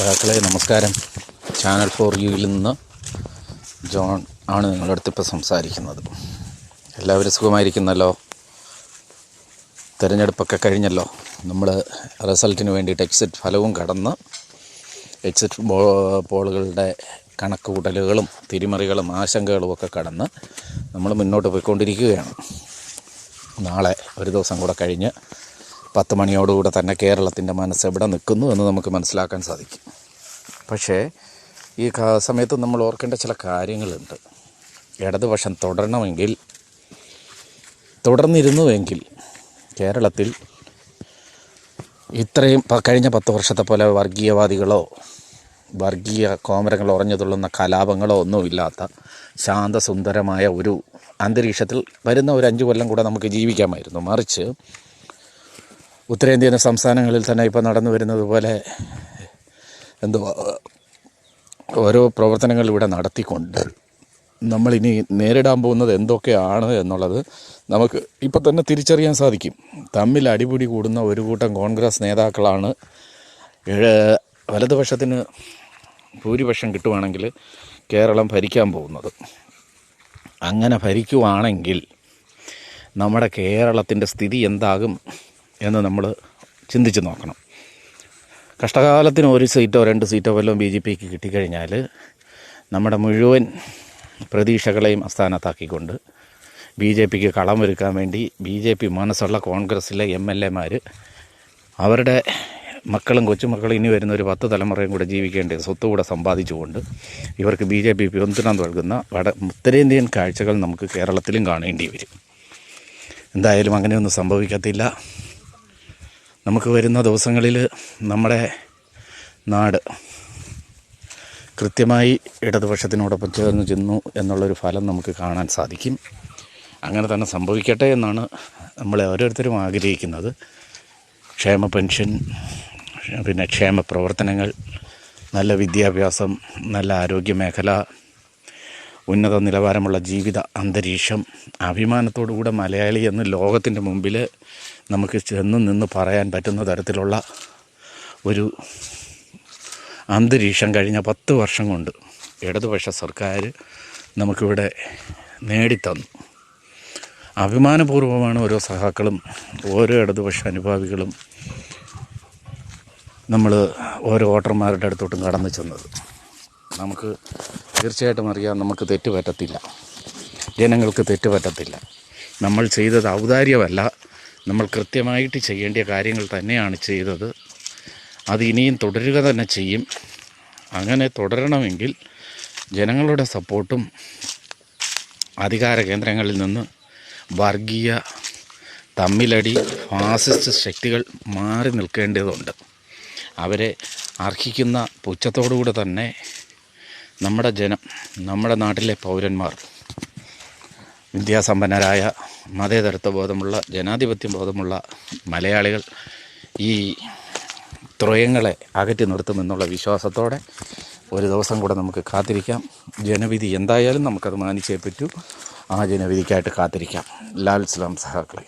സഹാക്കളെ നമസ്കാരം. ചാനൽ 4Uയിൽ നിന്ന് ജോൺ ആണ് നിങ്ങളുടെ അടുത്ത് ഇപ്പോൾ സംസാരിക്കുന്നത്. എല്ലാവരും സുഖമായിരിക്കുന്നല്ലോ? തിരഞ്ഞെടുപ്പൊക്കെ കഴിഞ്ഞല്ലോ. നമ്മൾ റിസൾട്ടിന് വേണ്ടിയിട്ട് എക്സിറ്റ് ഫലവും കടന്ന് എക്സിറ്റ് പോളുകളുടെ കണക്കുകൂട്ടലുകളും തിരിമറികളും ആശങ്കകളും ഒക്കെ കടന്ന് നമ്മൾ മുന്നോട്ട് പോയിക്കൊണ്ടിരിക്കുകയാണ്. നാളെ ഒരു ദിവസം കൂടെ കഴിഞ്ഞ് 10 മണിയോടുകൂടെ തന്നെ കേരളത്തിൻ്റെ മനസ്സ് എവിടെ നിൽക്കുന്നു എന്ന് നമുക്ക് മനസ്സിലാക്കാൻ സാധിക്കും. പക്ഷേ ഈ സമയത്ത് നമ്മൾ ഓർക്കേണ്ട ചില കാര്യങ്ങളുണ്ട്. ഇടതുപക്ഷം തുടർന്നിരുന്നുവെങ്കിൽ കേരളത്തിൽ ഇത്രയും കഴിഞ്ഞ 10 വർഷത്തെ പോലെ വർഗീയവാദികളോ വർഗീയ കോമരങ്ങൾ ഉറഞ്ഞു തുള്ളുന്ന കലാപങ്ങളോ ഒന്നുമില്ലാത്ത ശാന്തസുന്ദരമായ ഒരു അന്തരീക്ഷത്തിൽ വരുന്ന ഒരു 5 കൊല്ലം കൂടെ നമുക്ക് ജീവിക്കാമായിരുന്നു. മറിച്ച് ഉത്തരേന്ത്യൻ സംസ്ഥാനങ്ങളിൽ തന്നെ ഇപ്പോൾ നടന്നു വരുന്നത് പോലെ ഓരോ പ്രവർത്തനങ്ങൾ ഇവിടെ നടത്തിക്കൊണ്ട് നമ്മളിനി നേരിടാൻ പോകുന്നത് എന്തൊക്കെയാണ് എന്നുള്ളത് നമുക്ക് ഇപ്പം തന്നെ തിരിച്ചറിയാൻ സാധിക്കും. തമ്മിൽ അടിപിടി കൂടുന്ന ഒരു കൂട്ടം കോൺഗ്രസ് നേതാക്കളാണ് വലതുപക്ഷത്തിന് ഭൂരിപക്ഷം കിട്ടുവാണെങ്കിൽ കേരളം ഭരിക്കാൻ പോകുന്നത്. അങ്ങനെ ഭരിക്കുവാണെങ്കിൽ നമ്മുടെ കേരളത്തിൻ്റെ സ്ഥിതി എന്താകും എന്ന് നമ്മൾ ചിന്തിച്ച് നോക്കണം. കഷ്ടകാലത്തിന് 1 സീറ്റോ 2 സീറ്റോ വല്ലതും BJPക്ക് കിട്ടിക്കഴിഞ്ഞാൽ നമ്മുടെ മുഴുവൻ പ്രതീക്ഷകളെയും അസ്ഥാനത്താക്കിക്കൊണ്ട് BJPക്ക് കളമൊരുക്കാൻ വേണ്ടി BJP മനസ്സുള്ള കോൺഗ്രസ്സിലെ MLAമാർ അവരുടെ മക്കളും കൊച്ചുമക്കളും ഇനി വരുന്ന ഒരു 10 തലമുറയും കൂടെ ജീവിക്കേണ്ട സ്വത്ത് കൂടെ സമ്പാദിച്ചുകൊണ്ട് ഇവർക്ക് BJP പിന്തുണ നൽകുന്ന ഉത്തരേന്ത്യൻ കാഴ്ചകൾ നമുക്ക് കേരളത്തിലും കാണേണ്ടി വരും. എന്തായാലും അങ്ങനെയൊന്നും സംഭവിക്കത്തില്ല. നമുക്ക് വരുന്ന ദിവസങ്ങളിൽ നമ്മുടെ നാട് കൃത്യമായി ഇടതുപക്ഷത്തിനോടൊപ്പം ചേർന്ന് ചെന്നു എന്നുള്ളൊരു ഫലം നമുക്ക് കാണാൻ സാധിക്കും. അങ്ങനെ തന്നെ സംഭവിക്കട്ടെ എന്നാണ് നമ്മളെ ഓരോരുത്തരും ആഗ്രഹിക്കുന്നത്. ക്ഷേമ പെൻഷൻ, പിന്നെ ക്ഷേമ പ്രവർത്തനങ്ങൾ, നല്ല വിദ്യാഭ്യാസം, നല്ല ആരോഗ്യ മേഖല, ഉന്നത നിലവാരമുള്ള ജീവിത അന്തരീക്ഷം, അഭിമാനത്തോടുകൂടെ മലയാളി എന്ന് ലോകത്തിൻ്റെ മുമ്പിൽ നമുക്ക് നിന്ന് പറയാൻ പറ്റുന്ന തരത്തിലുള്ള ഒരു അന്തരീക്ഷം കഴിഞ്ഞ 10 വർഷം കൊണ്ട് ഇടതുപക്ഷ സർക്കാർ നമുക്കിവിടെ നേടിത്തന്നു. അഭിമാനപൂർവ്വമാണ് ഓരോ സഹാക്കളും ഓരോ ഇടതുപക്ഷ അനുഭാവികളും നമ്മൾ ഓരോ വോട്ടർമാരുടെ അടുത്തോട്ടും കടന്നു ചെന്നത്. നമുക്ക് തീർച്ചയായിട്ടും അറിയാം, നമുക്ക് തെറ്റുപറ്റത്തില്ല, ജനങ്ങൾക്ക് തെറ്റുപറ്റത്തില്ല. നമ്മൾ ചെയ്തത് ഔദാര്യമല്ല, നമ്മൾ കൃത്യമായിട്ട് ചെയ്യേണ്ട കാര്യങ്ങൾ തന്നെയാണ് ചെയ്തത്. അത് ഇനിയും തുടരുക തന്നെ ചെയ്യും. അങ്ങനെ തുടരണമെങ്കിൽ ജനങ്ങളുടെ സപ്പോർട്ടും അധികാര കേന്ദ്രങ്ങളിൽ നിന്ന് വർഗീയ തമ്മിലടി ഫാസിസ്റ്റ് ശക്തികൾ മാറി നിൽക്കേണ്ടതുണ്ട്. അവരെ അർഹിക്കുന്ന പുച്ഛത്തോടുകൂടെ തന്നെ നമ്മുടെ നമ്മുടെ നാട്ടിലെ പൗരന്മാർ, വിദ്യാസമ്പന്നരായ മതേതരത്വ ബോധമുള്ള ജനാധിപത്യ ബോധമുള്ള മലയാളികൾ ഈ ത്രയങ്ങളെ അകറ്റി നിർത്തുമെന്നുള്ള വിശ്വാസത്തോടെ ഒരു ദിവസം കൂടെ നമുക്ക് കാത്തിരിക്കാം. ജനവിധി എന്തായാലും നമുക്കത് മാനിച്ചേ പറ്റൂ. ആ ജനവിധിക്കായിട്ട് കാത്തിരിക്കാം. ലാൽ സലാം സഹാക്കളെ.